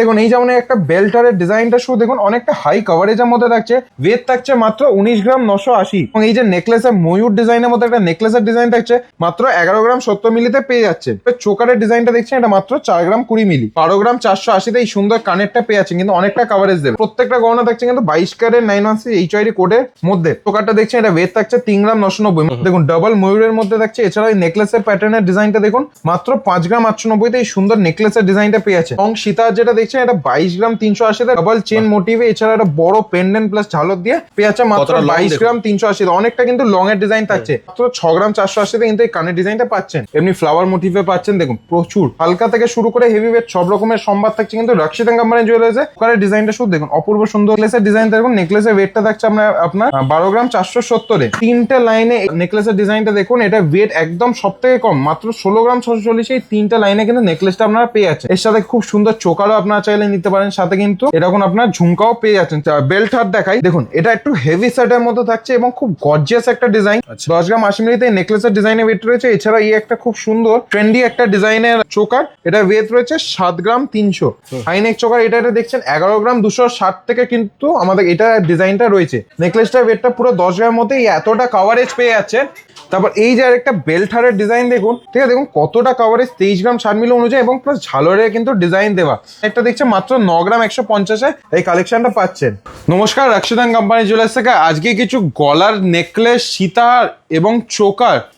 দেখুন এই যেমন একটা বেল্টারের ডিজাইনটা শুধু দেখুন অনেকটা হাই কভারেজের মধ্যে থাকছে, ওয়েট থাকছে মাত্র 19 গ্রাম 980। এবং এই যে নেকলেসের ময়ূর ডিজাইনের মধ্যে একটা নেকলেসের ডিজাইন থাকছে মাত্র 11 গ্রাম 70 মিলিতে পেয়ে যাচ্ছে। চোকারের ডিজাইনটা দেখছেন এটা মাত্র 4 গ্রাম 20 মিলি, 12 গ্রাম 480তে এই সুন্দর কানেরটা পেয়ে যাচ্ছে, কিন্তু অনেকটা কভারেজ দেবে। প্রত্যেকটা গহনা থাকছে কিন্তু 22 ক্যারেট 916 HYD কোডের মধ্যে। চোকারটা দেখছেন এটা ওয়েট থাকছে 3 গ্রাম 990, দেখুন ডাবল ময়ূরের মধ্যে থাকছে। এছাড়া এই নেকলেসের প্যাটার্নের ডিজাইনটা দেখুন মাত্র 5 গ্রাম 890তে এই সুন্দর নেকলেসের ডিজাইনটা পেয়ে যাচ্ছে। এবং সীতার যেটা দেখছেন এটা 22 গ্রাম 380তে ডাবল চেন মোটিভে, এছাড়া একটা বড় পেন্ডেন্ট প্লাস ঝালর দিয়ে পেয়ে যাচ্ছে মাত্র 22 গ্রাম 380। অনেকটা কিন্তু লং এর ডিজাইন থাকছে, মাত্র 6 গ্রাম 480তে কিন্তু এই কানের ডিজাইনটা পাচ্ছেন। এমনি ফ্লাওয়ার মোটিভে পাচ্ছেন, দেখুন প্রচুর হালকা থেকে শুরু করে হেভি ওয়েট সব রকমের সম্ভার থাকছে কিন্তু রাশিদান কোম্পানি জুয়েলার্সে। ওখানে ডিজাইনটা শুধু দেখুন অপূর্ব সুন্দর। নেকলেসের ডিজাইন দেখুন, নেকলেসের ওয়েটটা থাকছে আপনার 12 গ্রাম 470-এ। তিনটে লাইনে নেকলেসের ডিজাইনটা দেখুন, এটা ওয়েট একদম সব থেকে কম মাত্র 16 গ্রাম 640। এই তিনটা লাইনে কিন্তু নেকলেসটা আপনারা পেয়ে যাচ্ছেন। এর সাথে খুব সুন্দর চোকারও আপনারা চাইলে নিতে পারেন, সাথে কিন্তু এরকম আপনার ঝুমকাও পেয়ে যাচ্ছেন। বেল্ট হার দেখাই, দেখুন এটা একটু হেভি সেটের মধ্যে থাকছে এবং খুব গর্জিয়াস একটা ডিজাইন। 10 গ্রাম 80 মিলিতে নেকলেসের ডিজাইনের ওয়েট রয়েছে। এছাড়া এই একটা খুব সুন্দর ট্রেন্ডি একটা ডিজাইনের চোকার, এটা ওয়েট রয়েছে 7 গ্রাম 300। হাইনেক চোকার এটা দেখছেন 11 গ্রাম 260 থেকে কিন্তু আমাদের এটা ডিজাইনটা রয়েছে। নেকলেসটার ওয়েটটা পুরো 10 গ্রামের মধ্যে এতটা কভারেজ পেয়ে যাচ্ছেন। তারপর এই যে আরেকটা বেল্ট হারের ডিজাইন দেখুন, ঠিক আছে, দেখুন কতটা কভারেজ 23 গ্রাম 60 মিলি অনুযায়ী এবং প্লাস ঝালরে কিন্তু ডিজাইন দেওয়া। একটা দেখছে মাত্র 9 গ্রাম 150-এ এই কালেকশনটা পাচ্ছেন। নমস্কার, রাশিদান কোম্পানি জুয়েলার্স থেকে আজকে কিছু গলার নেকলেস, সীতাহার এবং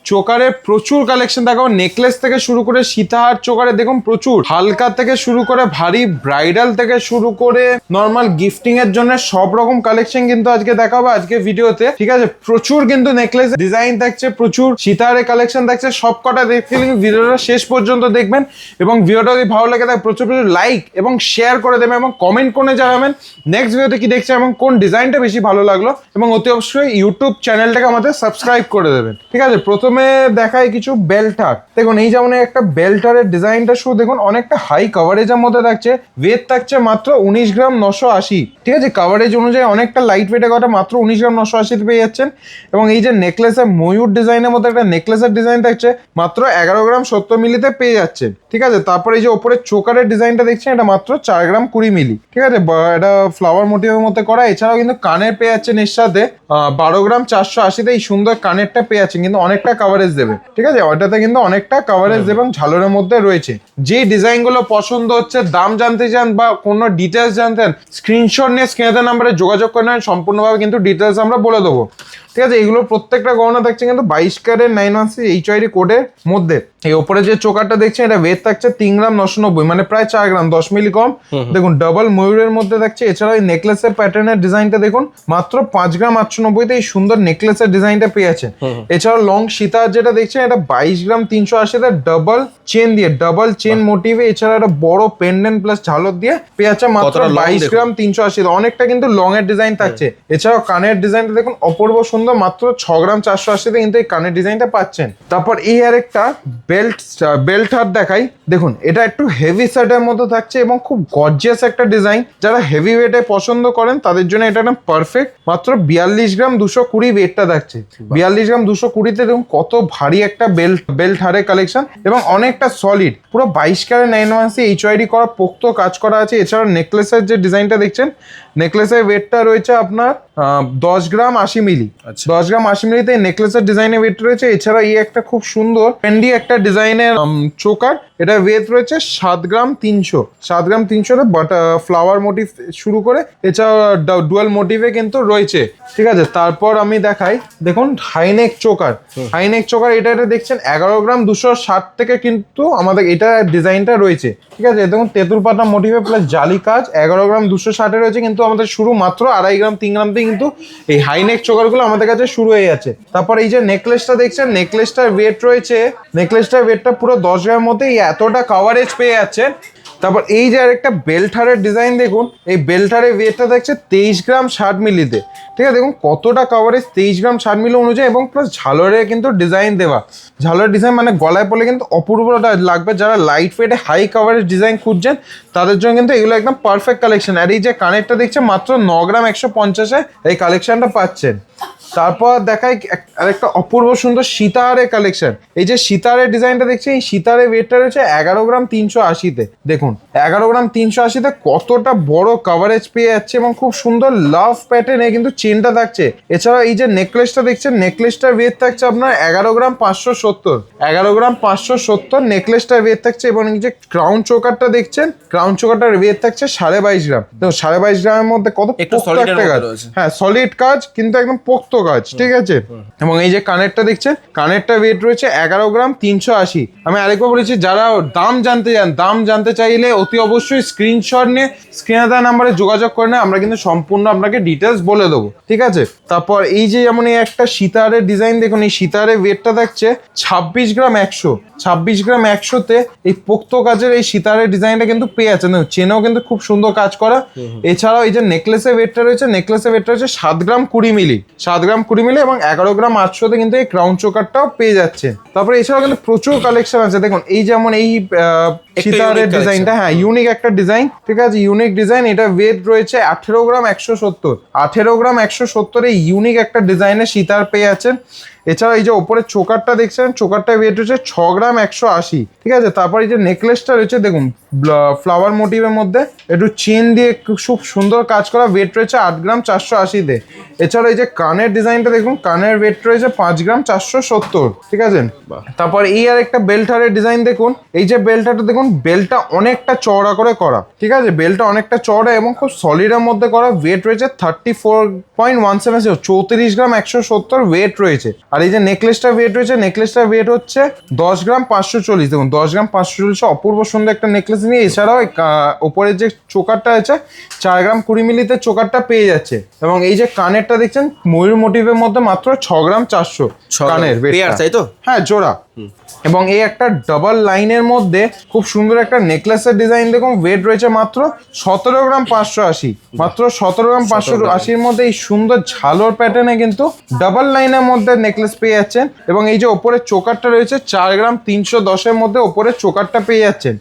চোকারের প্রচুর কালেকশন দেখাবো। নেকলেস থেকে শুরু করে সীতাহার, চোকারে দেখুন প্রচুর, হালকা থেকে শুরু করে ভারী, ব্রাইডাল থেকে শুরু করে নর্মাল গিফটিং এর জন্য সব রকম কালেকশন কিন্তু আজকে দেখাবো আজকে ভিডিওতে। ঠিক আছে, প্রচুর কিন্তু নেকলেস ডিজাইন থাকছে, প্রচুর সীতাহারের কালেকশন থাকছে। সব কটা দেখতে ভিডিওটা শেষ পর্যন্ত দেখবেন এবং ভিডিওটা যদি ভালো লাগে তাহলে প্রচুর লাইক এবং শেয়ার করে দেবেন এবং কমেন্ট করে জানাবেন নেক্সট ভিডিওতে কি দেখছেন এবং কোন ডিজাইনটা বেশি ভালো লাগলো, এবং অতি অবশ্যই ইউটিউব চ্যানেলটাকে আমাদের সাবস্ক্রাইব করে দেবেন। ঠিক আছে, প্রথমে দেখায় কিছু বেল্টার। দেখুন এই যেমন একটা বেল্টারের ডিজাইনটা শুধু দেখুন অনেকটা হাই কভারেজের মধ্যে থাকছে, ওয়েট থাকছে মাত্র 19 গ্রাম 980। ঠিক আছে, কভারেজ অনুযায়ী অনেকটা লাইট ওয়েটে কটা মাত্র 19 গ্রাম 980 পেয়ে যাচ্ছেন। এবং এই যে নেকলেসের ময়ূর ডিজাইনের মধ্যে একটা নেকলেসের ডিজাইন থাকছে মাত্র 11 গ্রাম 70 মিলিতে পেয়ে যাচ্ছেন। ঠিক আছে, তারপরে এই যে ওপরে চোকারের ডিজাইনটা দেখছেন এটা মাত্র 4 গ্রাম 20 মিলি। ঠিক আছে, এটা ফ্লাওয়ার মোটিভের মধ্যে করা। এছাড়াও কিন্তু কানের পেয়ে যাচ্ছেন এর সাথে 12 গ্রাম 480-তে এই সুন্দর কানেরটা পেয়ে যাচ্ছেন, কিন্তু অনেকটা কভারেজ দেবে। ঠিক আছে, ওটাতে কিন্তু অনেকটা কভারেজ দেবে এবং ঝালরের মধ্যে রয়েছে। যে ডিজাইনগুলো পছন্দ হচ্ছে, দাম জানতে চান বা কোনো ডিটেলস জানতেন, স্ক্রিনশট নিয়ে স্ক্রিনের নাম্বারে যোগাযোগ করে নেন, সম্পূর্ণভাবে কিন্তু ডিটেলস আমরা বলে দেবো। ঠিক আছে, এগুলো প্রত্যেকটা গহনা থাকছে কিন্তু 22 ক্যারেট 916 HYD কোডের মধ্যে। এই ওপরে যে চোকারটা দেখছেন এটা ওয়েট থাকছে 3 গ্রাম 990, মানে প্রায় 4 গ্রাম 10 মিলি কম। দেখুন ডাবল ময়ূরের মধ্যে থাকছে। এছাড়াও এই নেকলেসের প্যাটার্নের ডিজাইনটা দেখুন মাত্র 5 গ্রাম 890-তে এই সুন্দর নেকলেসের ডিজাইনটা পেয়ে আছে। এছাড়াও লং সীতার যেটা দেখছেন এটা 22 গ্রাম 380-তে ডাবল চেন দিয়ে, ডাবল চেন মোটিভে, এছাড়া একটা বড় পেন্ডেন্ট প্লাস ঝালর দিয়ে পেয়ে আছে মাত্র 22 গ্রাম 380। অনেকটা কিন্তু লং এর ডিজাইন থাকছে। এছাড়াও কানের ডিজাইনটা দেখুন অপূর্ব সুন্দর, মাত্র 6 গ্রাম 480-তে কিন্তু এই কানের ডিজাইনটা পাচ্ছেন। তারপর এই আর একটা বেল্ট হার দেখাই। দেখুন এটা একটু হেভি সেটের মধ্যে থাকছে এবং খুব গর্জিয়াস একটা ডিজাইন। যারা হেভি ওয়েটে পছন্দ করেন তাদের জন্য এটা না পারফেক্ট। মাত্র 42 গ্রাম 220 ওয়েটটা থাকছে। 42 গ্রাম 220-তে দেখুন কত ভারী একটা বেল্ট হারের কালেকশন এবং অনেকটা সলিড, পুরো 22 ক্যারেট 916 HYD করা, পোক্ত কাজ করা আছে। এছাড়া নেকলেসের যে ডিজাইনটা দেখছেন, নেকলেসের ওয়েটটা রয়েছে আপনার 10 গ্রাম 80 মিলি। 10 গ্রাম 80 মিলিতে নেকলেসের ডিজাইনের ওয়েট রয়েছে। এছাড়া এই একটা খুব সুন্দর ট্রেন্ডি একটা ডিজাইনের চোকার, এটা ওয়েট রয়েছে 7 গ্রাম 300। 7 গ্রাম 300-তে ফ্লাওয়ার মোটিভ শুরু করে এছাড়া ডুয়াল মোটিভে কিন্তু রয়েছে। ঠিক আছে, তারপর আমি দেখাই, দেখুন হাইনেক চোকার। হাইনেক চোকার এটা দেখছেন 11 গ্রাম 260 থেকে কিন্তু আমাদের এটা ডিজাইনটা রয়েছে। ঠিক আছে, দেখুন তেঁতুল পাতা মোটিভে প্লাস জালি কাজ, 11 গ্রাম 260-এ রয়েছে, কিন্তু আমাদের শুরু মাত্র 2.5 গ্রাম 3 গ্রাম থেকে কিন্তু এই হাইনেক চোকারগুলো আমাদের কাছে শুরু হয়ে যাচ্ছে। তারপর এই যে নেকলেসটা দেখছেন, নেকলেসটার ওয়েট রয়েছে, নেকলেসটার ওয়েটটা পুরো 10 গ্রামের মধ্যে এতটা কভারেজ পেয়ে যাচ্ছেন। তারপর এই যে আরেকটা বেল্টারের ডিজাইন দেখুন, এই বেল্টারের ওয়েটটা দেখছে 23 গ্রাম 60 মিলিতে। ঠিক আছে, দেখুন কতটা কভারেজ 23 গ্রাম 60 মিলি অনুযায়ী এবং প্লাস ঝালরে কিন্তু ডিজাইন দেওয়া। ঝালরের ডিজাইন মানে গলায় পড়লে কিন্তু অপূর্বটা লাগবে। যারা লাইট ওয়েটে হাই কভারেজ ডিজাইন খুঁজছেন তাদের জন্য কিন্তু এগুলো একদম পারফেক্ট কালেকশন। আর এই যে কানেরটা দেখছে মাত্র 9 গ্রাম 150-এ এই কালেকশনটা পাচ্ছেন। তারপর দেখাই আরেকটা অপূর্ব সুন্দর সীতাহারের কালেকশন। এই যে সীতাহারের ডিজাইনটা দেখছি, এই সীতাহারের ওয়েটটা রয়েছে 11 গ্রাম 380-তে। দেখুন 11 গ্রাম 380-তে কতটা বড় কভারেজ পেয়ে যাচ্ছে এবং খুব সুন্দর লাভ প্যাটার্নে কিন্তু চেনটা থাকছে। এছাড়াও এই যে নেকলেসটা দেখছেন, নেকলেসটার ওয়েট থাকছে আপনার 11 গ্রাম 570, 11 গ্রাম 570 নেকলেসটার ওয়েট থাকছে। এবং এই যে ক্রাউন চোকারটা দেখছেন, ক্রাউন চোকারটার ওয়েট থাকছে 22.5 গ্রাম। তো 22.5 গ্রামের মধ্যে কত পোক্ত একটা কাজ, হ্যাঁ সলিড কাজ কিন্তু একদম পোক্ত কাজ, ঠিক আছে। এবং এই যে কানেরটা দেখছেন, কানেরটা ওয়েট রয়েছে 11 গ্রাম 380। আমি আরেকবার বলেছি, যারা দাম জানতে চান, দাম জানতে চাইলে অতি অবশ্যই স্ক্রিনশট নিয়ে স্ক্রিনে দেওয়া নাম্বারে যোগাযোগ করে না, আমরা কিন্তু সম্পূর্ণ আপনাকে ডিটেলস বলে দেবো, ঠিক আছে। তারপর এই যে যেমন এই একটা সীতাহারের ডিজাইন দেখুন, এই সীতাহারের ওয়েটটা থাকছে 26 গ্রাম 100, 26 গ্রাম 100-তে এই পোক্ত কাজের এই সীতাহারের ডিজাইনটা কিন্তু পেয়ে যাচ্ছে। চেনেও কিন্তু খুব সুন্দর কাজ করা। এছাড়াও এই যে নেকলেসের ওয়েটটা রয়েছে, নেকলেসের ওয়েটটা রয়েছে 7 গ্রাম 20 মিলি, 7 গ্রাম 20 মিলি এবং 11 গ্রাম 800-তে কিন্তু এই ক্রাউন চোকারটাও পেয়ে যাচ্ছে। তারপরে এছাড়াও কিন্তু প্রচুর কালেকশন আছে। দেখুন এই যেমন এই সীতাহারের ডিজাইনটা, হ্যাঁ ইউনিক একটা ডিজাইন, ঠিক আছে, ইউনিক ডিজাইন। এটা ওয়েট রয়েছে 18 গ্রাম 170, 18 গ্রাম 170 এই ইউনিক একটা ডিজাইনের সীতাহার পেয়ে যাচ্ছেন। এছাড়া এই যে ওপরে চোকারটা দেখছেন, চোকারটা ওয়েট হচ্ছে 6 গ্রাম 180, ঠিক আছে। তারপর এই যে নেকলেসটা রয়েছে দেখুন ফ্লাওয়ার মোটিভের মধ্যে একটু চেন দিয়ে খুব সুন্দর কাজ করা, ওয়েট রয়েছে 8 গ্রাম 480-তে। এছাড়া এই যে কানের ডিজাইনটা দেখুন, কানের ওয়েট রয়েছে 5 গ্রাম 470, ঠিক আছে। তারপর এই আর একটা বেল্টারের ডিজাইন দেখুন, এই যে বেল্টাটা দেখুন, বেল্টটা অনেকটা চওড়া করে করা, ঠিক আছে, বেল্টটা অনেকটা চওড়া এবং খুব সলিডের মধ্যে করা। ওয়েট রয়েছে 34.170, 34 গ্রাম 170 ওয়েট রয়েছে। আর এই যে নেকলেসটা ওয়েট রয়েছে, নেকলেসটার ওয়েট হচ্ছে 10 গ্রাম 540। দেখুন 10 গ্রাম 540 অপূর্ব সুন্দর একটা নেকলেস নিয়ে। এছাড়াও ওপরের যে চোকারটা আছে 4 গ্রাম 20 মিলিতে চোকারটা পেয়ে যাচ্ছে। এবং এই যে কানেরটা দেখছেন ময়ূর মোটিভের মধ্যে মাত্র 6 গ্রাম 400 কানের ওয়েট, তাই তো? হ্যাঁ জোড়া। এবং এই একটা ডাবল লাইনের মধ্যে খুব সুন্দর একটা নেকলেসের ডিজাইন দেখুন, ওয়েট রয়েছে মাত্র 17 গ্রাম 580, মাত্র 17 গ্রাম 580-র মধ্যে এই সুন্দর ঝালোর প্যাটার্নে কিন্তু ডাবল লাইনের মধ্যে নেকলেস পেয়ে যাচ্ছেন। এবং এই যে ওপরের চোকারটা রয়েছে 4 গ্রাম 310-এর মধ্যে ওপরের চোকারটা পেয়ে যাচ্ছেন।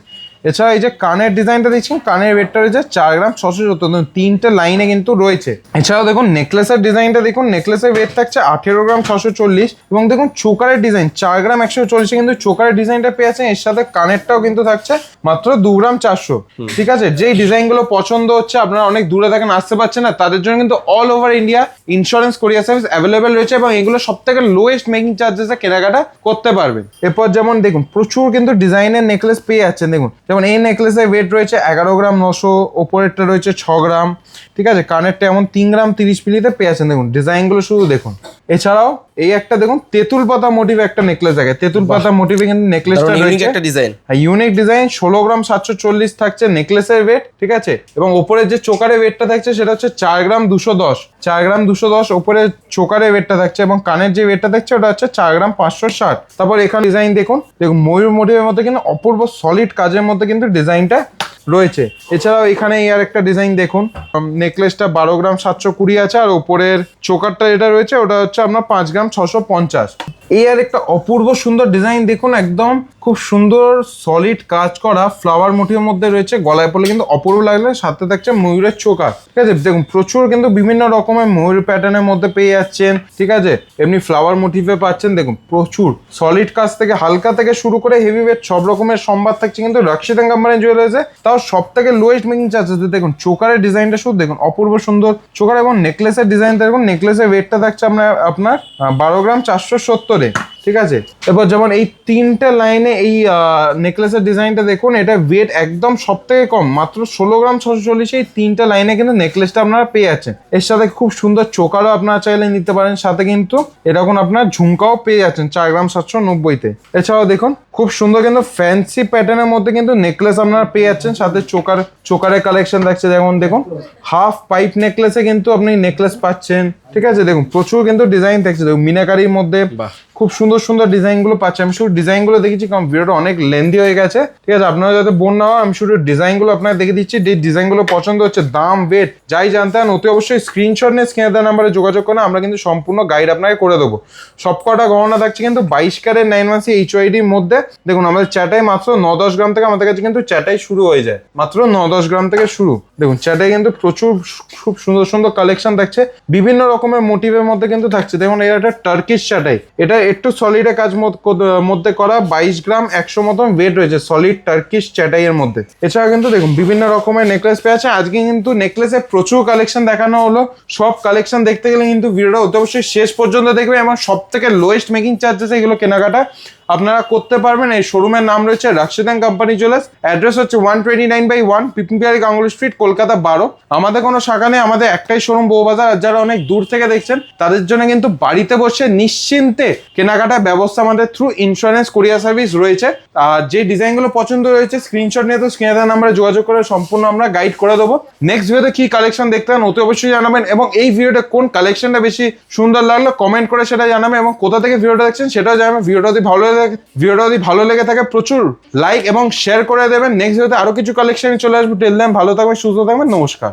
এছাড়া এই যে কানের ডিজাইনটা দেখছেন, কানের ওয়েটটা রয়েছে 4 গ্রাম 670, 3টে লাইনে কিন্তু রয়েছে। এছাড়াও দেখুন নেকলেসের ডিজাইনটা দেখুন, নেকলেসের ওয়েট থাকছে 18 গ্রাম 640 এবং দেখুন চোকারের ডিজাইন 4 গ্রাম 140 কিন্তু চোকারের ডিজাইনটা পেয়ে আছেন। এর সাথে কানেরটাও কিন্তু থাকছে মাত্র 2 গ্রাম 400, ঠিক আছে। যেই ডিজাইনগুলো পছন্দ হচ্ছে, আপনারা অনেক দূরে থাকেন আসতে পারছেন না, তাদের জন্য কিন্তু অল ওভার ইন্ডিয়া ইন্স্যুরেন্স কোরিয়ার সার্ভিস অ্যাভেলেবেল রয়েছে এবং এগুলো সব থেকে লোয়েস্ট মেকিং চার্জেসে কেনাকাটা করতে পারবেন। এরপর যেমন দেখুন প্রচুর কিন্তু ডিজাইনের নেকলেস পেয়ে যাচ্ছেন। দেখুন যেমন এই নেকলেসের ওয়েট রয়েছে 11 গ্রাম 900, ওপরেরটা রয়েছে 6 গ্রাম, ঠিক আছে। কানেরটা এমন 3 গ্রাম 30 মিলিতে পেয়ে আছেন। দেখুন ডিজাইনগুলো শুধু দেখুন। এছাড়াও এই একটা দেখুন তেঁতুল পাতা মোটিভে একটা নেকলেস আছে, তেঁতুল পাতা মোটিভে কিন্তু নেকলেসটা রয়েছে, একটা ডিজাইন, হ্যাঁ ইউনিক ডিজাইন। 16 গ্রাম 740 থাকছে নেকলেসের ওয়েট, ঠিক আছে। এবং ওপরের যে চোকারের ওয়েটটা থাকছে সেটা হচ্ছে 4 গ্রাম 210, 4 গ্রাম 210 ওপরের চোকারের ওয়েটটা থাকছে এবং কানের যে ওয়েটটা থাকছে ওটা হচ্ছে 4 গ্রাম 560। তারপর এখানে ডিজাইন দেখুন, দেখুন ময়ূর মোটিভের মধ্যে কিন্তু অপূর্ব সলিড কাজের মধ্যে কিন্তু ডিজাইনটা রয়েছে। এছাড়াও এখানে আর একটা ডিজাইন দেখুন, নেকলেসটা 12 গ্রাম 720 আছে আর উপরের চোকারটা যেটা রয়েছে ওটা হচ্ছে আপনার 5 গ্রাম 650। এই আর একটা অপূর্ব সুন্দর ডিজাইন দেখুন, একদম খুব সুন্দর সলিড কাজ করা ফ্লাওয়ার মোটিভের মধ্যে রয়েছে। গলায় পড়লে কিন্তু অপূর্ব লাগলে, সাথে থাকছে ময়ূরের চোকার, ঠিক আছে। দেখুন প্রচুর কিন্তু বিভিন্ন রকমের ময়ূর প্যাটার্নের মধ্যে পেয়ে যাচ্ছেন, ঠিক আছে। এমনি ফ্লাওয়ার মোটিভে পাচ্ছেন। দেখুন প্রচুর সলিড কাজ থেকে হালকা থেকে শুরু করে হেভি ওয়েট সব রকমের সম্বাদ থাকছে কিন্তু রক্ষিতাং কোম্পানি জুয়েলার্সে, তাও সব থেকে লোয়েস্ট মেকিং চার্জেস। দেখুন চোকারের ডিজাইনটা শুধু দেখুন, অপূর্ব সুন্দর চোকার। এবং নেকলেসের ডিজাইনটা দেখুন, নেকলেসের ওয়েটটা থাকছে আপনার 12 গ্রাম 470, ঠিক আছে। এরপর যেমন এই 3টে লাইনে এই নেকলেসের ডিজাইনটা দেখুন, এটা ওয়েট একদম সব থেকে কম, মাত্র 16 গ্রাম 640। এই 3টে লাইনে কিন্তু নেকলেসটা আপনারা পেয়ে যাচ্ছেন। এর সাথে খুব সুন্দর চোকারও আপনারা চাইলে নিতে পারেন, সাথে কিন্তু এরকম আপনার ঝুমকাও পেয়ে যাচ্ছেন 4 গ্রাম 790-তে। এছাড়াও দেখুন খুব সুন্দর কিন্তু ফ্যান্সি প্যাটার্নের মধ্যে কিন্তু নেকলেস আপনারা পেয়ে যাচ্ছেন, সাথে চোকারের কালেকশন থাকছে। যেমন দেখুন হাফ পাইপ নেকলেসে কিন্তু আপনি নেকলেস পাচ্ছেন, ঠিক আছে। দেখুন প্রচুর কিন্তু ডিজাইন থাকছে। দেখুন মিনাকারির মধ্যে খুব সুন্দর সুন্দর ডিজাইনগুলো পাচ্ছেন। আমি শুধু ডিজাইনগুলো দেখেছি কারণ ভিডিওটা অনেক লেন্দি হয়ে গেছে, ঠিক আছে। আপনারা যাতে বোর না হয় আমি শুধু ডিজাইনগুলো আপনাকে দেখে দিচ্ছি। যে ডিজাইনগুলো পছন্দ হচ্ছে, দাম ওয়েট যাই জানতে চান অতি অবশ্যই স্ক্রিনশট নিয়ে স্ক্রিনে দেওয়া নাম্বারে যোগাযোগ করে আমরা কিন্তু সম্পূর্ণ গাইড আপনাকে করে দেবো। সবকটা গহনা থাকছে কিন্তু 22 ক্যারেট 9 HYD-র মধ্যে। দেখুন আমাদের চ্যাটাই মাত্র 9-10 গ্রাম থেকে আমাদের কাছে কিন্তু চ্যাটাই শুরু হয়ে যায়, মাত্র 9-10 গ্রাম থেকে শুরু। দেখুন চাটাই কিন্তু প্রচুর খুব সুন্দর সুন্দর কালেকশন থাকছে, বিভিন্ন রকমের মোটিভের মধ্যে কিন্তু থাকছে। দেখুন এটা একটা টার্কিশ চাটাই, এটা একটু সলিডে কাজ মধ্যে করা, 22 গ্রাম 100 মতন ওয়েট রয়েছে সলিড টার্কিশ চাটাই এর মধ্যে। এছাড়া কিন্তু দেখুন বিভিন্ন রকমের নেকলেস পেয়ে আছে। আজকে কিন্তু নেকলেসের প্রচুর কালেকশন দেখানো হলো। সব কালেকশন দেখতে গেলে কিন্তু ভিডিওটা অতি অবশ্যই শেষ পর্যন্ত দেখবে, এবং সব থেকে লোয়েস্ট মেকিং চার্জেস এগুলো কেনাকাটা আপনারা করতে পারবেন। এই শোরুমের নাম রয়েছে রাশিদান কোম্পানি জুয়েলার্স, অ্যাড্রেস হচ্ছে 129/1 পিপনপিয়ারি গাঙ্গুলি স্ট্রিট, কলকাতা 12। আমাদের কোনো শাখা নেই, আমাদের একটাই শোরুম বউবাজার। আর যারা অনেক দূর থেকে দেখছেন তাদের জন্য কিন্তু বাড়িতে বসে নিশ্চিন্তে কেনাকাটার ব্যবস্থা আমাদের থ্রু ইন্স্যুরেন্স কুরিয়ার সার্ভিস রয়েছে। আর যে ডিজাইনগুলো পছন্দ রয়েছে স্ক্রিনশট নিয়ে তো স্ক্রিনে দেওয়া নাম্বারে যোগাযোগ করে সম্পূর্ণ আমরা গাইড করে দেবো। নেক্সট ভিডিওতে কি কালেকশন দেখতে চান অতি অবশ্যই জানাবেন, এবং এই ভিডিওটা কোন কালেকশনটা বেশি সুন্দর লাগলো কমেন্ট করে সেটা জানাবেন, এবং কোথা থেকে ভিডিওটা দেখছেন সেটাও জানাবেন। ভিডিওটা যদি ভালো লেগে থাকে প্রচুর লাইক এবং শেয়ার করে দেবেন। নেক্সট ভিডিওতে আরো কিছু কালেকশন চলে আসবে। টেল দেন, ভালো থাকবেন, সুস্থ থাকবেন, নমস্কার।